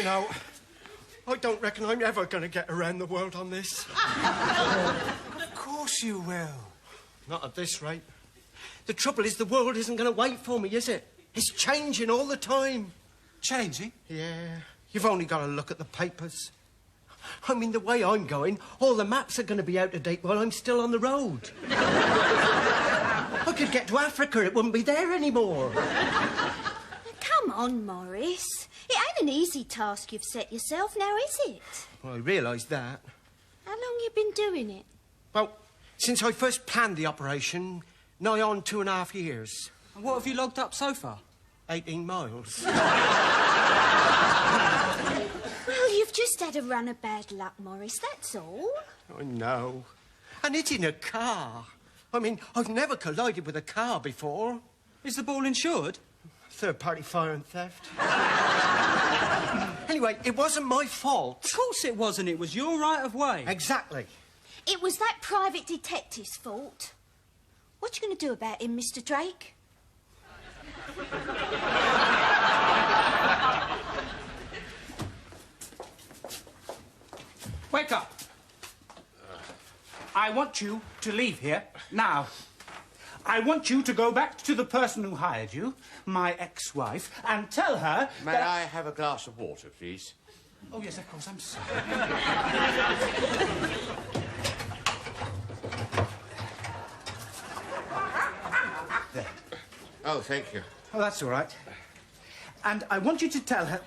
You know, I don't reckon I'm ever going to get around the world on this. Of course you will. Not at this rate. The trouble is the world isn't going to wait for me, is it? It's changing all the time. Changing? Yeah. You've only got to look at the papers. I mean, the way I'm going, all the maps are going to be out of date while I'm still on the road. I could get to Africa, it wouldn't be there anymore. Come on, Morris. It ain't an easy task you've set yourself now, is it? Well, I realise that. How long you been doing it? Well, since I first planned the operation, nigh on 2.5 years. And what have you logged up so far? 18 miles. Well, you've just had a run of bad luck, Morris, that's all. I know. And it's in a car. I mean, I've never collided with a car before. Is the ball insured? Third-party fire and theft. Anyway, it wasn't my fault. Of course it wasn't. It was your right of way. Exactly. It was that private detective's fault. What you going to do about him, Mr. Drake? Wake up. I want you to leave here now. I want you to go back to the person who hired you, my ex-wife, and tell her May I have a glass of water, please? Oh, yes, of course, I'm sorry. There. Oh, thank you. Oh, that's all right. And I want you to tell her...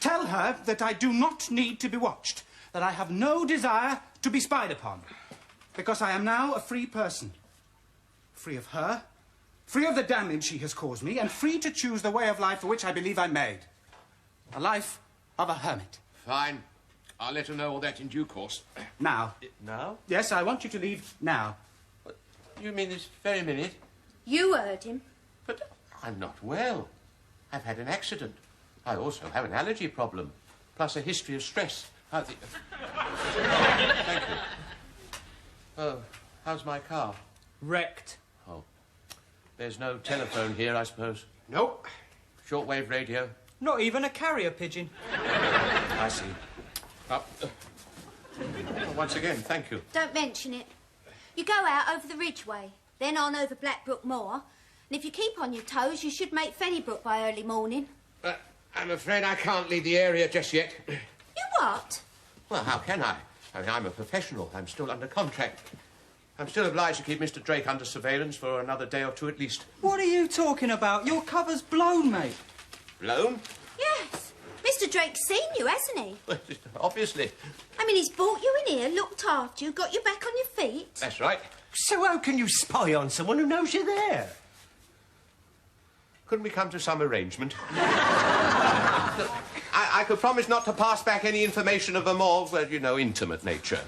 Tell her that I do not need to be watched, that I have no desire to be spied upon, because I am now a free person. Free of her, free of the damage she has caused me, and free to choose the way of life for which I believe I'm made. A life of a hermit. Fine. I'll let her know all that in due course. Now. Now? Yes, I want you to leave now. You mean this very minute? You heard him. But I'm not well. I've had an accident. I also have an allergy problem, plus a history of stress. Thank you. Oh, how's my car? Wrecked. Oh. There's no telephone here, I suppose? Nope. Shortwave radio? Not even a carrier pigeon. I see. Once again, thank you. Don't mention it. You go out over the Ridgeway, then on over Blackbrook Moor, and if you keep on your toes, you should make Fennybrook by early morning. I'm afraid I can't leave the area just yet. You what? Well, how can I? I mean, I'm a professional. I'm still under contract. I'm still obliged to keep Mr. Drake under surveillance for another day or two at least. What are you talking about? Your cover's blown, mate. Blown? Yes. Mr. Drake's seen you, hasn't he? Well, obviously. I mean, he's brought you in here, looked after you, got you back on your feet. That's right. So how can you spy on someone who knows you're there? Couldn't we come to some arrangement? I could promise not to pass back any information of a more, well, you know, intimate nature.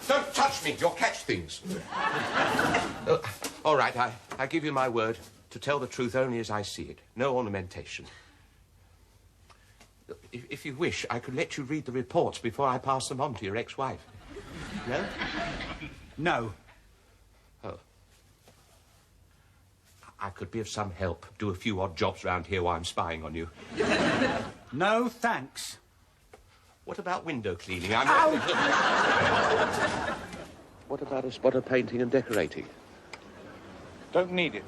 Don't touch me. You'll catch things. All right, I give you my word to tell the truth only as I see it. No ornamentation. If you wish, I could let you read the reports before I pass them on to your ex-wife. No? No. Oh. I could be of some help. Do a few odd jobs round here while I'm spying on you. No, thanks. What about window cleaning? Ow! What about a spot of painting and decorating? Don't need it.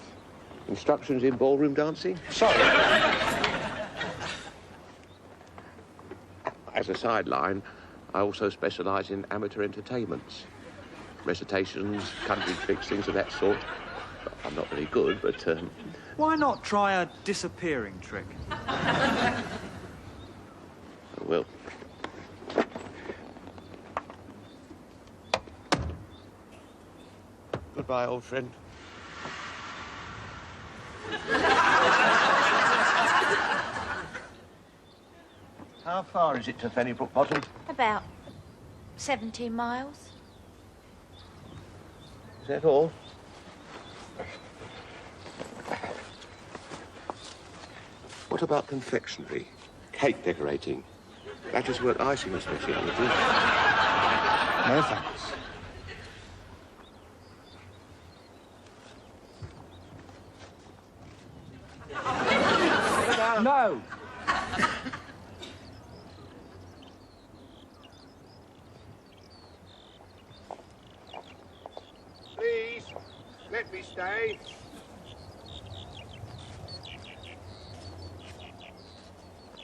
Instructions in ballroom dancing? Sorry. As a sideline, I also specialise in amateur entertainments. Recitations, country tricks, things of that sort. I'm not very good, but... Why not try a disappearing trick? I will. Goodbye, old friend. How far is it to Fennybrook Bottom? About 17 miles. Is that all? What about confectionery? Cake decorating? That is what icing is speciality. No thanks. No. Please, let me stay.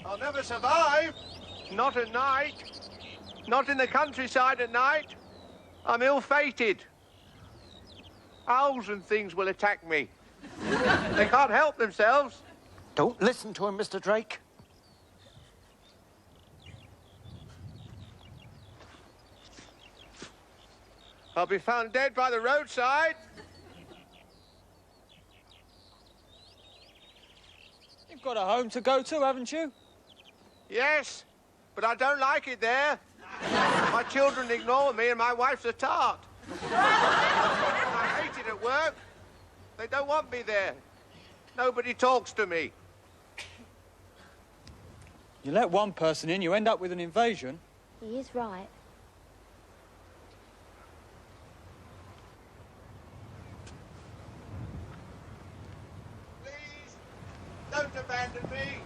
I'll never survive. Not at night. Not in the countryside at night. I'm ill-fated. Owls and things will attack me. They can't help themselves. Don't listen to him, Mr. Drake. I'll be found dead by the roadside. You've got a home to go to, haven't you? Yes, but I don't like it there. My children ignore me and my wife's a tart. I hate it at work. They don't want me there. Nobody talks to me. You let one person in, you end up with an invasion. He is right. Please, don't abandon me.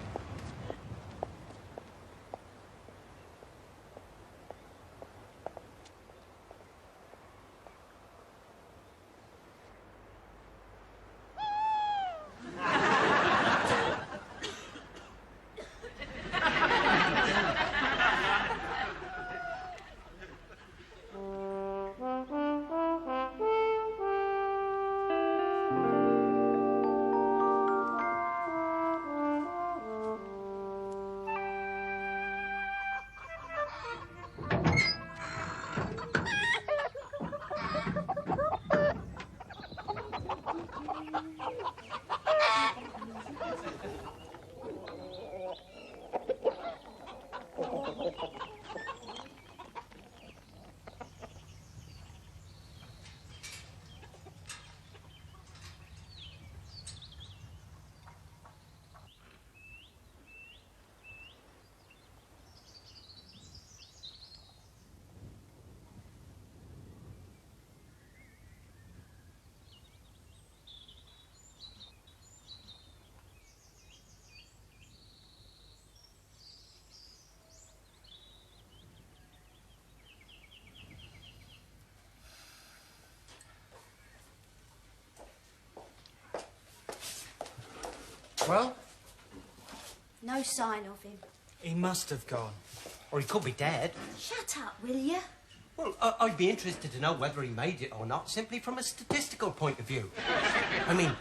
Well? No sign of him. He must have gone. Or he could be dead. Shut up, will you? Well, I'd be interested to know whether he made it or not, simply from a statistical point of view. I mean,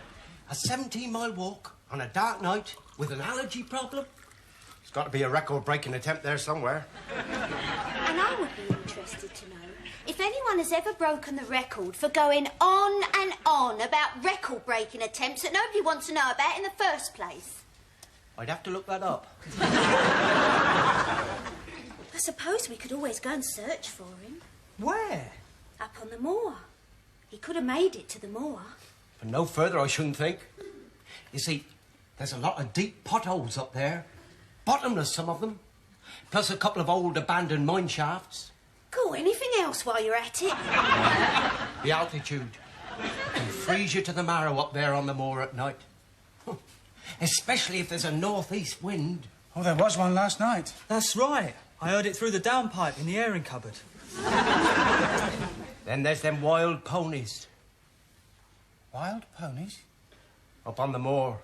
a 17-mile walk on a dark night with an allergy problem? There's got to be a record-breaking attempt there somewhere. And I would be interested to know if anyone has ever broken the record for going on and on about record-breaking attempts that nobody wants to know about in the first place. I'd have to look that up. I suppose we could always go and search for him. Where? Up on the moor. He could have made it to the moor. For no further, I shouldn't think. You see, there's a lot of deep potholes up there. Bottomless, some of them. Plus a couple of old abandoned mine shafts. Cool, anything else while you're at it? The altitude can freeze you to the marrow up there on the moor at night. Especially if there's a northeast wind. Oh, there was one last night. That's right. I heard it through the downpipe in the airing cupboard. Then there's them wild ponies. Wild ponies? Up on the moor.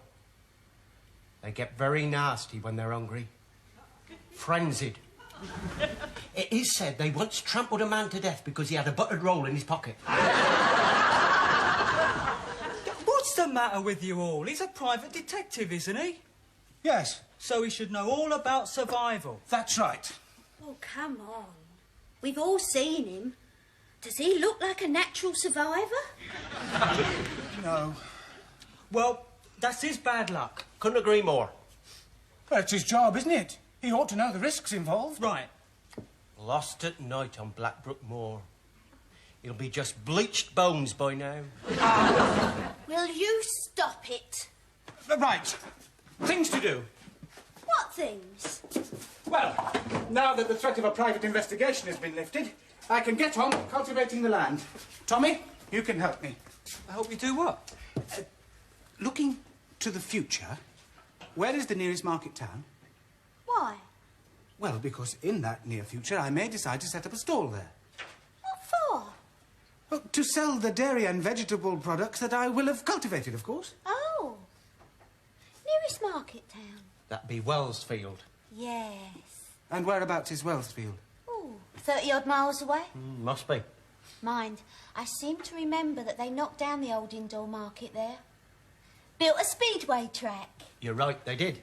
They get very nasty when they're hungry. Frenzied. It is said they once trampled a man to death because he had a buttered roll in his pocket. What's the matter with you all? He's a private detective, isn't he? Yes, So he should know all about survival. that's right. Oh, come on. We've all seen him. Does he look like a natural survivor? No. Well, that's his bad luck. Couldn't agree more. Well, it's his job, isn't it? He ought to know the risks involved. Right. Lost at night on Blackbrook Moor. He'll be just bleached bones by now. Will you stop it? Right. Things to do. What things? Well, now that the threat of a private investigation has been lifted, I can get on cultivating the land. Tommy, you can help me. I hope you do what? Looking to the future, where is the nearest market town? Why? Well, because in that near future I may decide to set up a stall there. What for? Well, to sell the dairy and vegetable products that I will have cultivated, of course. Oh. Nearest market town? That'd be Wellsfield. Yes. And whereabouts is Wellsfield? Oh, 30-odd miles away? Must be. Mind, I seem to remember that they knocked down the old indoor market there. Built a speedway track. You're right, they did.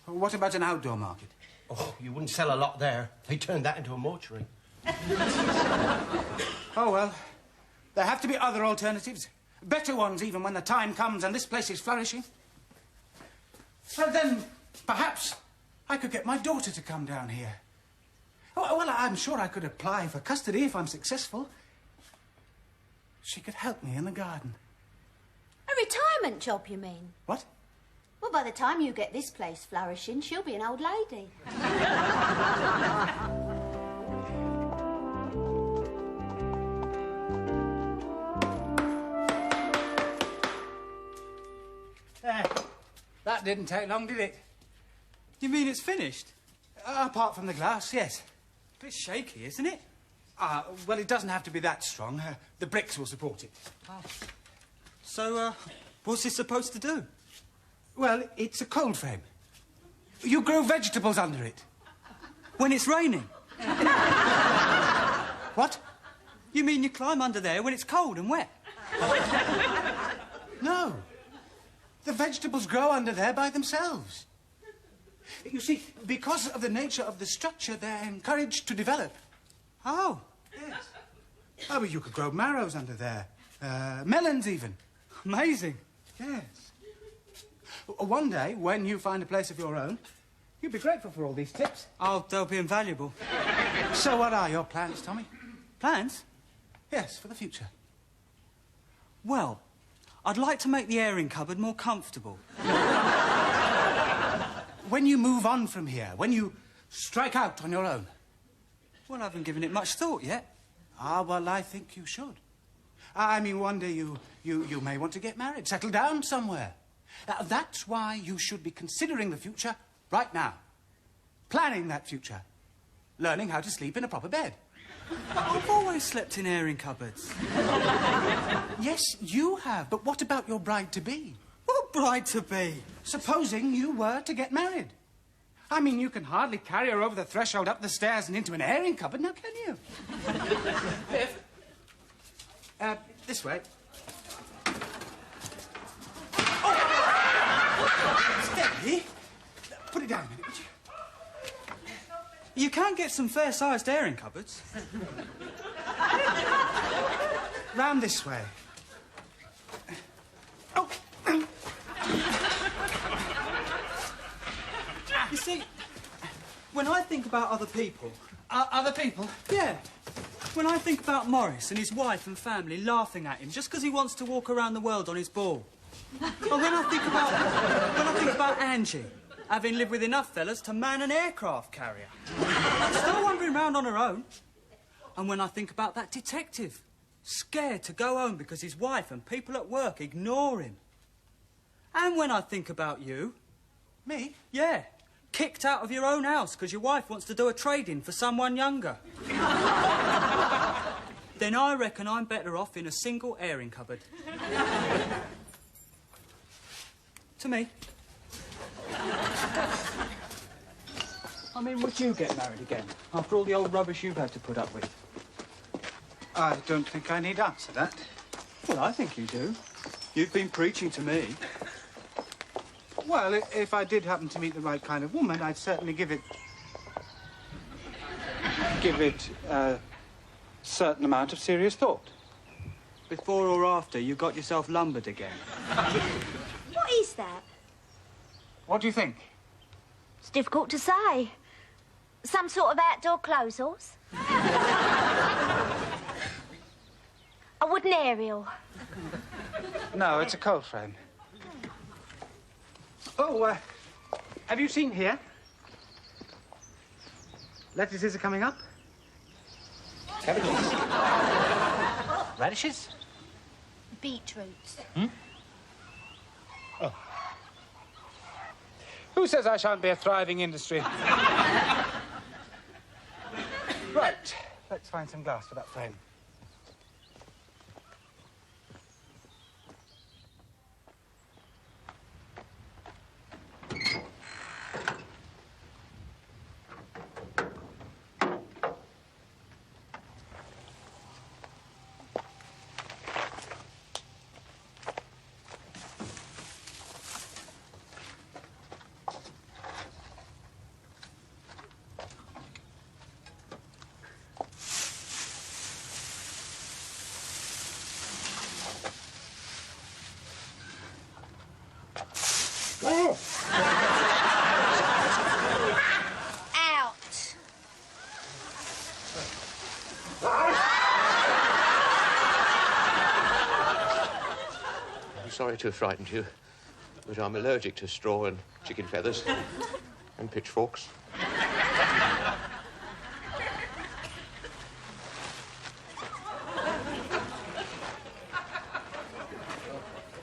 What about an outdoor market? Oh, you wouldn't sell a lot there. They turned that into a mortuary. Oh, well, there have to be other alternatives. Better ones, even when the time comes and this place is flourishing. So then, perhaps, I could get my daughter to come down here. Oh, well, I'm sure I could apply for custody if I'm successful. She could help me in the garden. A retirement job, you mean? What? Well, by the time you get this place flourishing, she'll be an old lady. There. That didn't take long, did it? You mean it's finished? Apart from the glass, yes. A bit shaky, isn't it? Well, it doesn't have to be that strong. The bricks will support it. So, what's this supposed to do? Well, it's a cold frame. You grow vegetables under it. When it's raining? What? You mean you climb under there when it's cold and wet? No. The vegetables grow under there by themselves. You see, because of the nature of the structure, they're encouraged to develop. Oh. Yes. Oh, but you could grow marrows under there. Melons, even. Amazing. Yes. One day, when you find a place of your own, you'll be grateful for all these tips. Oh, they'll be invaluable. So what are your plans, Tommy? Plans? Yes, for the future. Well, I'd like to make the airing cupboard more comfortable. When you move on from here, when you strike out on your own. Well, I haven't given it much thought yet. Well, I think you should. I mean, one day you may want to get married, settle down somewhere. That's why you should be considering the future right now. Planning that future. Learning how to sleep in a proper bed. I've always slept in airing cupboards. Yes, you have, but what about your bride-to-be? What bride-to-be? Supposing you were to get married. I mean, you can hardly carry her over the threshold, up the stairs and into an airing cupboard, now can you? Viv? This way. Oh! Steady. Put it down a minute, would you? You can get some fair-sized airing cupboards. Round this way. Oh! You see, when I think about other people... Other people? Yeah. When I think about Morris and his wife and family laughing at him just because he wants to walk around the world on his ball. Or when I think about Angie, having lived with enough fellas to man an aircraft carrier. Still wandering round on her own. And when I think about that detective, scared to go home because his wife and people at work ignore him. And when I think about you... Me? Yeah. Kicked out of your own house because your wife wants to do a trade-in for someone younger. Then I reckon I'm better off in a single airing cupboard. To me. I mean, would you get married again after all the old rubbish you've had to put up with? I don't think I need answer that. Well, I think you do. You've been preaching to me. Well, if I did happen to meet the right kind of woman, I'd certainly give it a certain amount of serious thought. Before or after you got yourself lumbered again? What is that? What do you think? It's difficult to say. Some sort of outdoor clothes horse? A wooden aerial? No, it's a cold frame. Oh, have you seen here? Lettuces are coming up. Cabbages. Radishes. Beetroots. Oh, Who says I shan't be a thriving industry? Right, let's find some glass for that frame. Out. I'm sorry to have frightened you, but I'm allergic to straw and chicken feathers and pitchforks.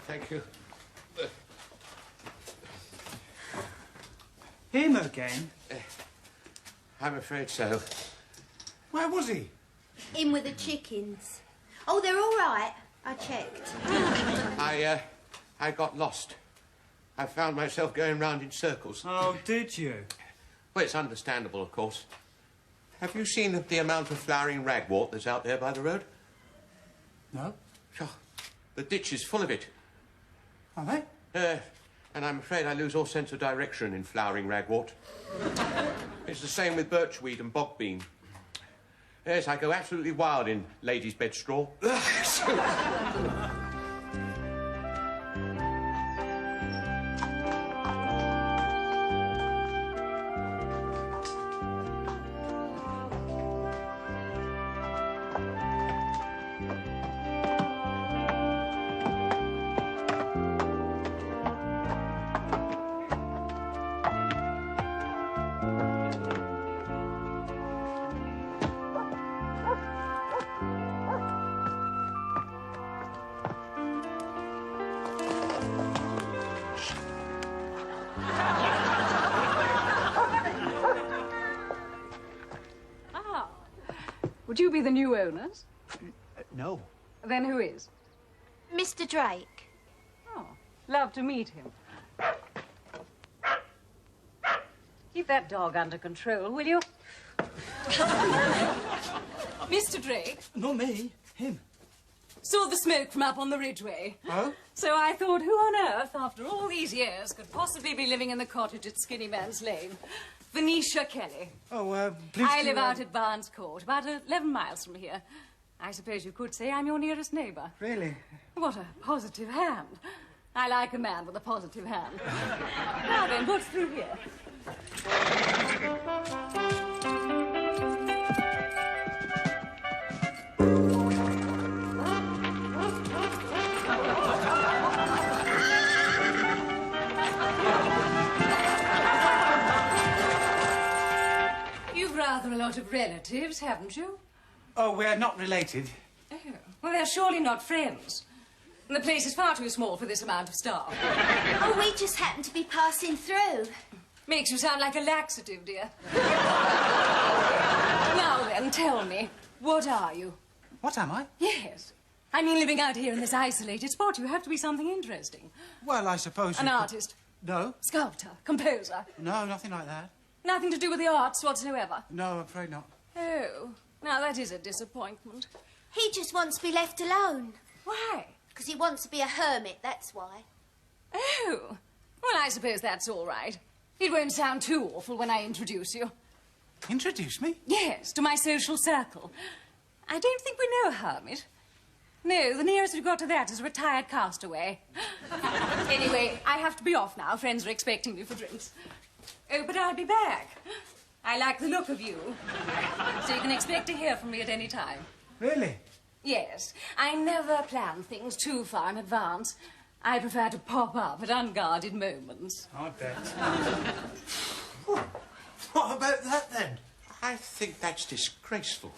Thank you. Him again? I'm afraid so. Where was he? In with the chickens. Oh, they're all right. I checked. I got lost. I found myself going round in circles. Oh, did you? Well, it's understandable, of course. Have you seen the amount of flowering ragwort that's out there by the road? No. Oh, the ditch is full of it. Are they? And I'm afraid I lose all sense of direction in flowering ragwort. It's the same with birchweed and bogbean. Yes, I go absolutely wild in ladies' bed straw. Would you be the new owners? No. Then who is? Mr. Drake. Oh, love to meet him. Keep that dog under control, will you? Mr. Drake. Not me. Him. Saw the smoke from up on the ridgeway. Oh? So I thought, who on earth, after all these years, could possibly be living in the cottage at Skinny Man's Lane? Venetia Kelly. Oh, please... I live out at Barnes Court, about 11 miles from here. I suppose you could say I'm your nearest neighbour. Really? What a positive hand. I like a man with a positive hand. Now then, what's through here? You've rather a lot of relatives, haven't you? Oh, we're not related. Oh, well, they're surely not friends. And the place is far too small for this amount of staff. Oh, we just happened to be passing through. Makes you sound like a laxative, dear. Now then, tell me, what are you? What am I? Yes. I mean, living out here in this isolated spot, you have to be something interesting. Well, I suppose... An artist. No. Sculptor. Composer. No, nothing like that. Nothing to do with the arts whatsoever. No, I'm afraid not. Oh, now that is a disappointment. He just wants to be left alone. Why? Because he wants to be a hermit, that's why. Oh, well, I suppose that's all right. It won't sound too awful when I introduce you. Introduce me? Yes, to my social circle. I don't think we know a hermit. No, the nearest we've got to that is a retired castaway. Anyway, I have to be off now. Friends are expecting me for drinks. Oh, but I'll be back. I like the look of you. So you can expect to hear from me at any time. Really? Yes. I never plan things too far in advance. I prefer to pop up at unguarded moments. I bet. What about that, then? I think that's disgraceful.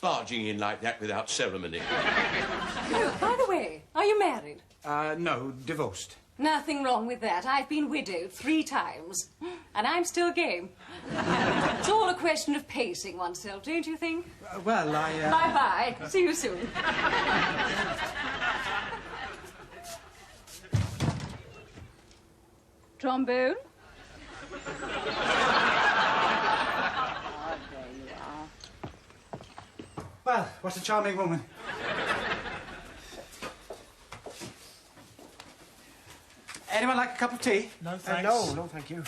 Barging in like that without ceremony. Oh, by the way, are you married? No, divorced. Nothing wrong with that. I've been widowed 3 times, and I'm still game. It's all a question of pacing oneself, don't you think? Well, Bye-bye. See you soon. Trombone? Well, what a charming woman. Anyone like a cup of tea? No, thanks. No, thank you.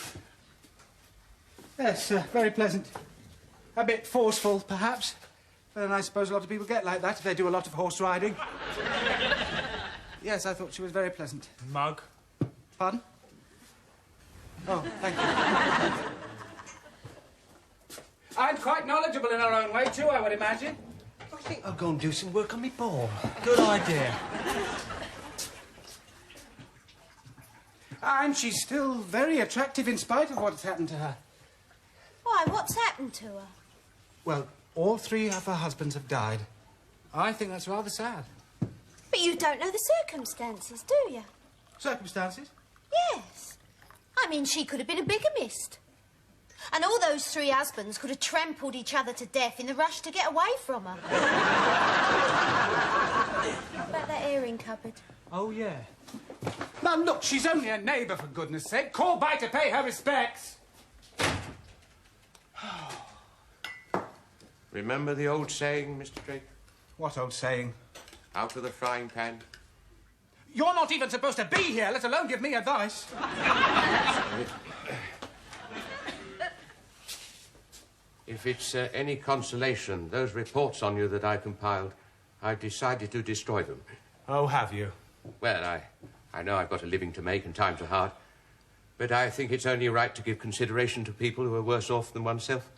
Yes, very pleasant. A bit forceful, perhaps. And I suppose a lot of people get like that if they do a lot of horse riding. Yes, I thought she was very pleasant. Mug. Pardon? Oh, thank you. And quite knowledgeable in her own way, too, I would imagine. I think I'll go and do some work on my ball. Good idea. And she's still very attractive in spite of what's happened to her. Why, what's happened to her? Well, all 3 of her husbands have died. I think that's rather sad. But you don't know the circumstances, do you? Circumstances? Yes. I mean, she could have been a bigamist. And all those 3 husbands could have trampled each other to death in the rush to get away from her. What about that airing cupboard? Oh, yeah. Now, look, she's only a neighbour, for goodness sake. Call by to pay her respects. Remember the old saying, Mr. Drake? What old saying? Out of the frying pan. You're not even supposed to be here, let alone give me advice. If it's any consolation, those reports on you that I compiled, I've decided to destroy them. Oh, have you? Well, I know I've got a living to make and times are hard, but I think it's only right to give consideration to people who are worse off than oneself.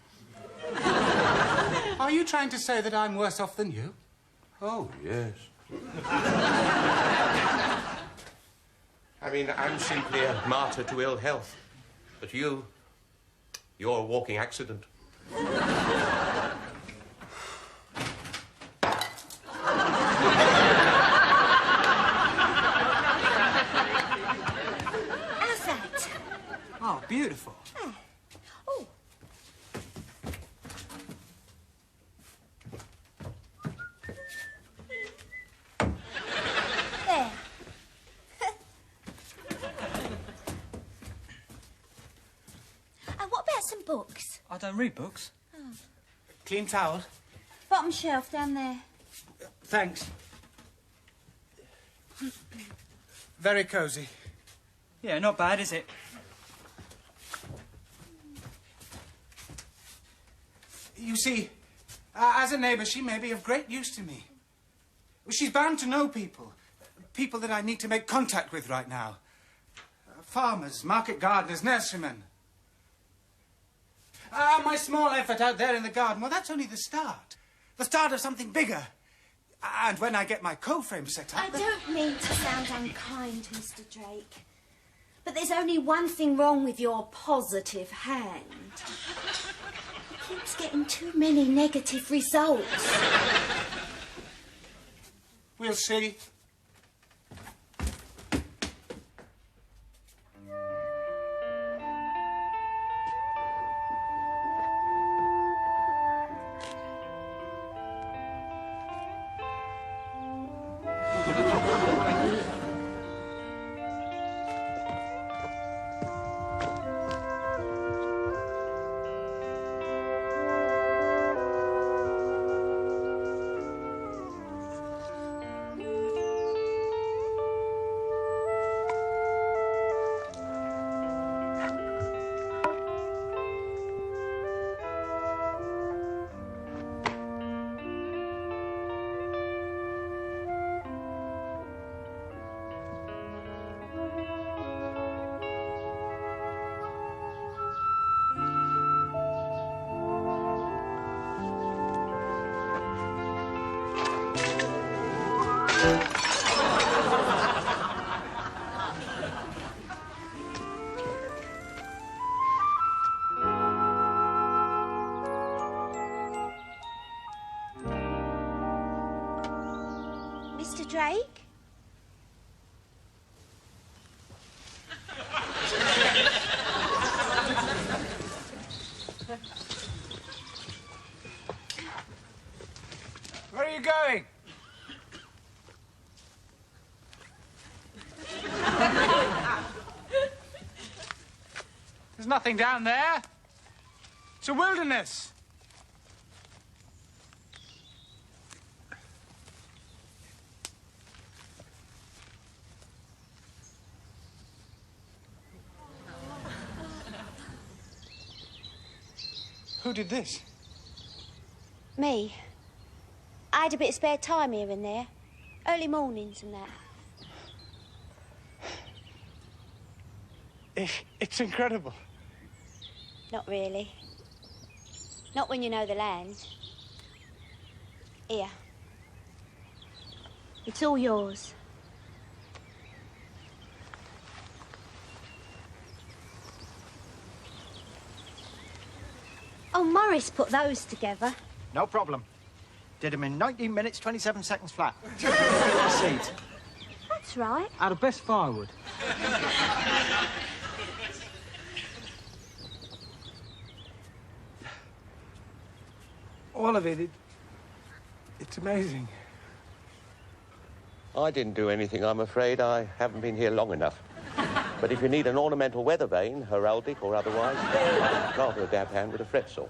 Are you trying to say that I'm worse off than you? Oh, yes. I mean, I'm simply a martyr to ill health. But you're a walking accident. How's that? Oh, beautiful. Oh. There. And what about some books? I don't read books. Clean towel. Bottom shelf down there. Thanks. Very cosy. Yeah, not bad, is it? You see, as a neighbour, she may be of great use to me. She's bound to know people. People that I need to make contact with right now. Farmers, market gardeners, nurserymen. My small effort out there in the garden, well, that's only the start. The start of something bigger. And when I get my co-frame set up... I don't mean to sound unkind, Mr. Drake, but there's only one thing wrong with your positive hand. It keeps getting too many negative results. We'll see. Mr. Drake? There's nothing down there. It's a wilderness. Who did this? Me. I had a bit of spare time here and there. Early mornings and that. It's incredible. Not really. Not when you know the land. Here. It's all yours. Oh, Morris put those together. No problem. Did them in 19 minutes, 27 seconds flat. A seat. That's right. Out of best firewood. All of it, it's amazing. I didn't do anything, I'm afraid. I haven't been here long enough. But if you need an ornamental weather vane, heraldic or otherwise, rather a dab hand with a fret saw.